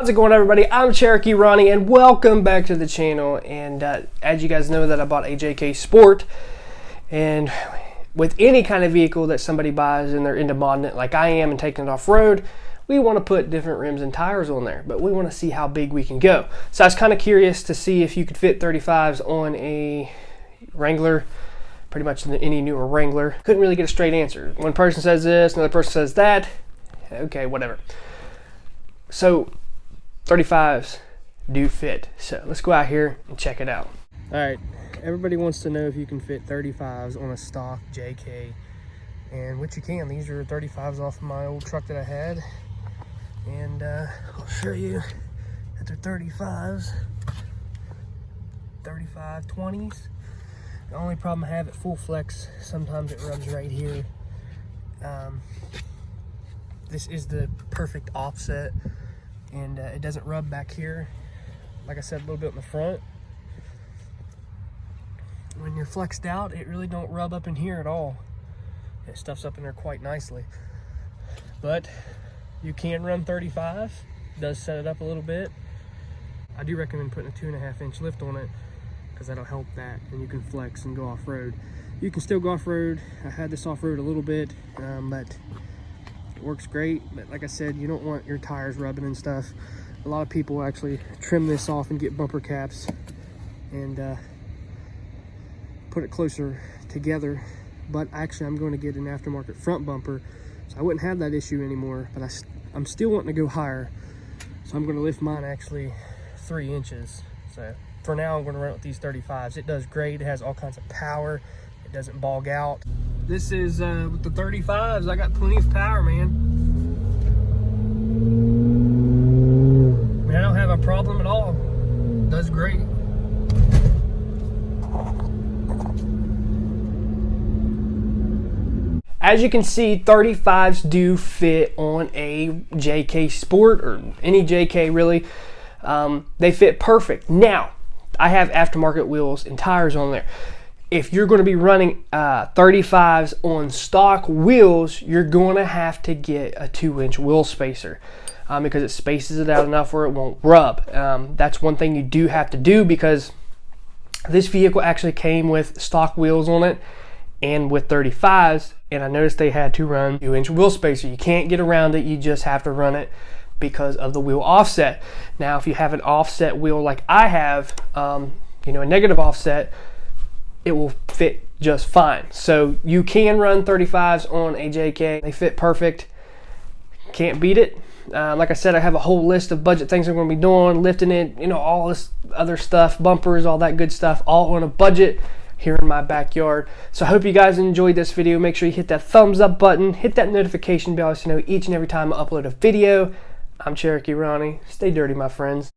How's it going, everybody? I'm Cherokee Ronnie and welcome back to the channel. And as you guys know, that I bought a JK Sport, and with any kind of vehicle that somebody buys and they're into modding it like I am and taking it off-road, we want to put different rims and tires on there, but we want to see how big we can go. So I was kind of curious to see if you could fit 35s on a Wrangler, pretty much any newer Wrangler. Couldn't really get a straight answer. One person says this, another person says that. Okay, whatever. So 35s do fit. So let's go out here and check it out. All right, everybody wants to know if you can fit 35s on a stock JK, and which you can. These are 35s off my old truck that I had, and I'll show you that they're 35s, 35 20s. The only problem I have at full flex, sometimes it rubs right here. This is the perfect offset, and it doesn't rub back here. Like I said, a little bit in the front. When you're flexed out, it really don't rub up in here at all. It stuffs up in there quite nicely. But you can run 35. It does set it up a little bit. I do recommend putting a 2.5 inch lift on it, because that'll help that, and you can flex and go off-road. You can still go off-road. I had this off-road a little bit, but it works great. But like I said, you don't want your tires rubbing and stuff. A lot of people actually trim this off and get bumper caps and put it closer together. But actually, I'm going to get an aftermarket front bumper, so I wouldn't have that issue anymore. But I'm still wanting to go higher, so I'm going to lift mine actually 3 inches. So for now, I'm going to run it with these 35s. It does great. It has all kinds of power. It doesn't bog out. This is with the 35s. I got plenty of power, man. I mean, I don't have a problem at all. It does great. As you can see, 35s do fit on a JK Sport, or any JK really. They fit perfect. Now, I have aftermarket wheels and tires on there. If you're going to be running 35s on stock wheels, you're going to have to get a 2-inch wheel spacer, because it spaces it out enough where it won't rub. That's one thing you do have to do, because this vehicle actually came with stock wheels on it and with 35s, and I noticed they had to run 2-inch wheel spacer. You can't get around it. You just have to run it because of the wheel offset. Now, if you have an offset wheel like I have, you know, a negative offset, it will fit just fine. So you can run 35s on a JK. They fit perfect. Can't beat it. Like I said, I have a whole list of budget things I'm going to be doing, lifting it, you know, all this other stuff, bumpers, all that good stuff, all on a budget here in my backyard. So I hope you guys enjoyed this video. Make sure you hit that thumbs up button, hit that notification bell so you know each and every time I upload a video. I'm Cherokee Ronnie. Stay dirty, my friends.